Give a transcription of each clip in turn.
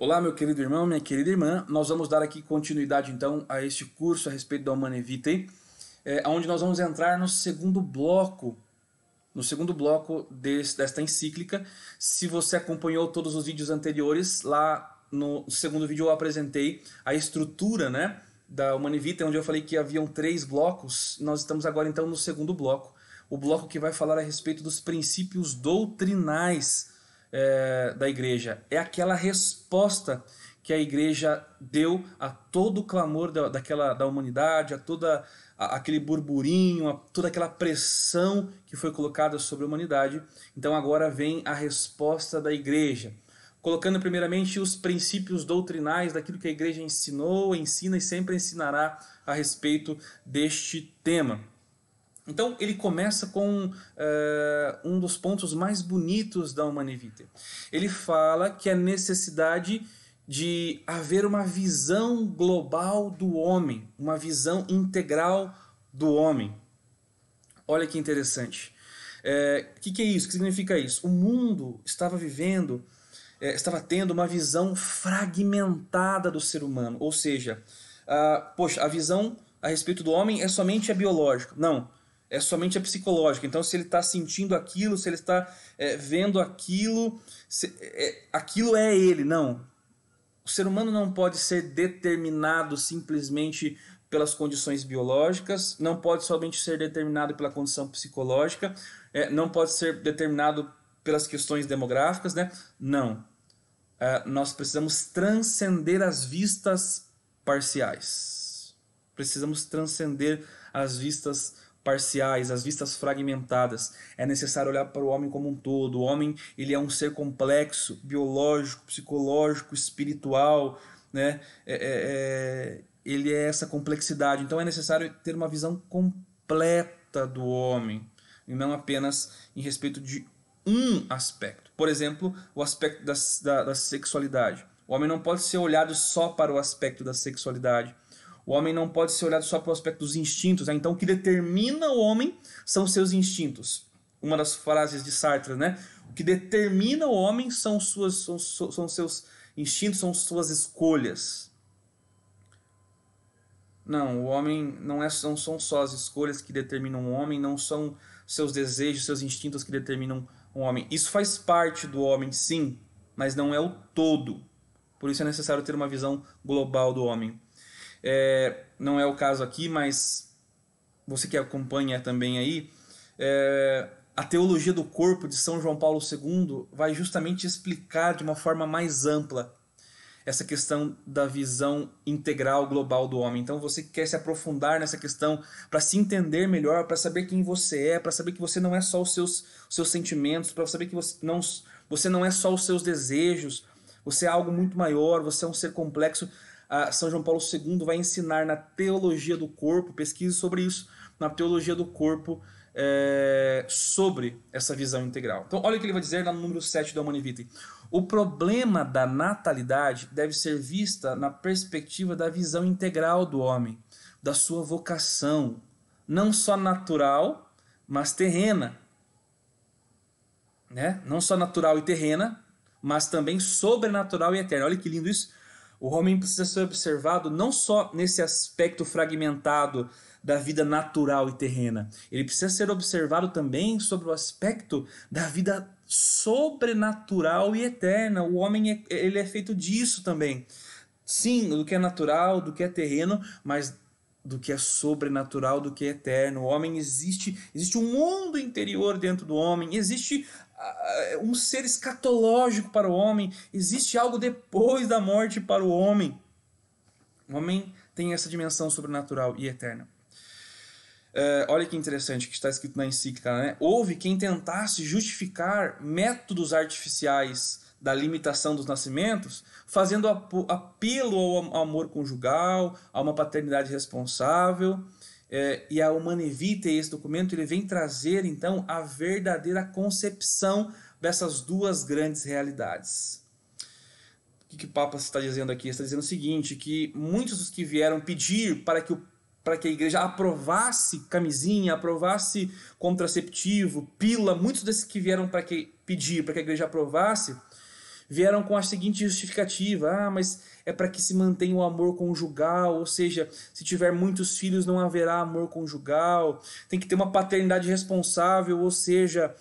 Olá, meu querido irmão, minha querida irmã. Nós vamos dar aqui continuidade então a este curso a respeito da Humanae Vitae, onde nós vamos entrar no segundo bloco desta encíclica. Se você acompanhou todos os vídeos anteriores, lá no segundo vídeo eu apresentei a estrutura, né, da Humanae Vitae, onde eu falei que haviam 3 blocos. Nós estamos agora então no segundo bloco, o bloco que vai falar a respeito dos princípios doutrinais da igreja. É aquela resposta que a igreja deu a todo o clamor da humanidade, aquele burburinho, a toda aquela pressão que foi colocada sobre a humanidade. Então agora vem a resposta da igreja, colocando primeiramente os princípios doutrinais daquilo que a igreja ensinou, ensina e sempre ensinará a respeito deste tema. Então ele começa com um dos pontos mais bonitos da Humanae Vitae. Ele fala que a necessidade de haver uma visão global do homem, uma visão integral do homem. Olha que interessante. O que é isso? O que significa isso? O mundo estava tendo uma visão fragmentada do ser humano, ou seja, a visão a respeito do homem é somente a biológica. Não. É somente a psicológica. Então, se ele está sentindo aquilo, se ele está vendo aquilo, aquilo é ele. Não. O ser humano não pode ser determinado simplesmente pelas condições biológicas, não pode somente ser determinado pela condição psicológica, não pode ser determinado pelas questões demográficas, né? Não. Nós precisamos transcender as vistas parciais. Precisamos transcender as vistas parciais, as vistas fragmentadas. É necessário olhar para o homem como um todo. O homem, ele é um ser complexo, biológico, psicológico, espiritual, né? Ele é essa complexidade. Então é necessário ter uma visão completa do homem, e não apenas em respeito de um aspecto. Por exemplo, o aspecto da sexualidade. O homem não pode ser olhado só para o aspecto da sexualidade. O homem não pode ser olhado só para o aspecto dos instintos, né? Então o que determina o homem são seus instintos. Uma das frases de Sartre, né? O que determina o homem são seus instintos, são suas escolhas. Não, o homem não são só as escolhas que determinam o homem, não são seus desejos, seus instintos que determinam o homem. Isso faz parte do homem, sim, mas não é o todo. Por isso é necessário ter uma visão global do homem. Não é o caso aqui, mas você que acompanha também aí, a teologia do corpo de São João Paulo II vai justamente explicar de uma forma mais ampla essa questão da visão integral global do homem. Então você que quer se aprofundar nessa questão para se entender melhor, para saber quem você é, para saber que você não é só os seus sentimentos, para saber que você não é só os seus desejos, você é algo muito maior, você é um ser complexo. São João Paulo II vai ensinar na teologia do corpo, pesquise sobre isso, na teologia do corpo, sobre essa visão integral. Então olha o que ele vai dizer no número 7 da Humanae Vitae. O problema da natalidade deve ser vista na perspectiva da visão integral do homem, da sua vocação, não só natural, mas terrena. Né? Não só natural e terrena, mas também sobrenatural e eterna. Olha que lindo isso. O homem precisa ser observado não só nesse aspecto fragmentado da vida natural e terrena. Ele precisa ser observado também sobre o aspecto da vida sobrenatural e eterna. O homem ele é feito disso também. Sim, do que é natural, do que é terreno, mas do que é sobrenatural, do que é eterno. O homem existe um mundo interior dentro do homem, existe um ser escatológico para o homem, existe algo depois da morte para o homem. O homem tem essa dimensão sobrenatural e eterna. Olha que interessante que está escrito na encíclica, né? Houve quem tentasse justificar métodos artificiais da limitação dos nascimentos, fazendo apelo ao amor conjugal, a uma paternidade responsável. E a Humanae Vitae, esse documento, ele vem trazer então a verdadeira concepção dessas duas grandes realidades. O que o Papa está dizendo aqui? Está dizendo o seguinte, que muitos dos que vieram pedir para que a igreja aprovasse camisinha, aprovasse contraceptivo, pílula, muitos desses que vieram pedir para que a igreja aprovasse, vieram com a seguinte justificativa: mas é para que se mantenha o amor conjugal, ou seja, se tiver muitos filhos não haverá amor conjugal, tem que ter uma paternidade responsável, ou seja,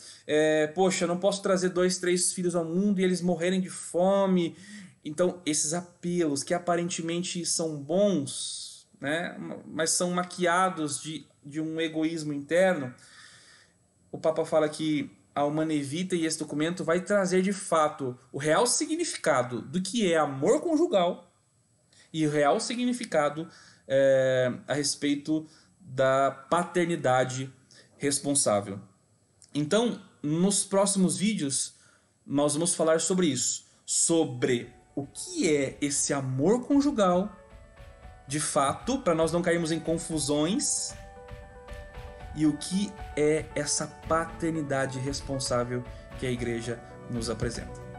poxa, não posso trazer 2, 3 filhos ao mundo e eles morrerem de fome. Então, esses apelos que aparentemente são bons, né, mas são maquiados de um egoísmo interno, o Papa fala que a Humanae Vitae e esse documento vai trazer de fato o real significado do que é amor conjugal e o real significado a respeito da paternidade responsável. Então, nos próximos vídeos, nós vamos falar sobre isso, sobre o que é esse amor conjugal, de fato, para nós não cairmos em confusões, e o que é essa paternidade responsável que a igreja nos apresenta.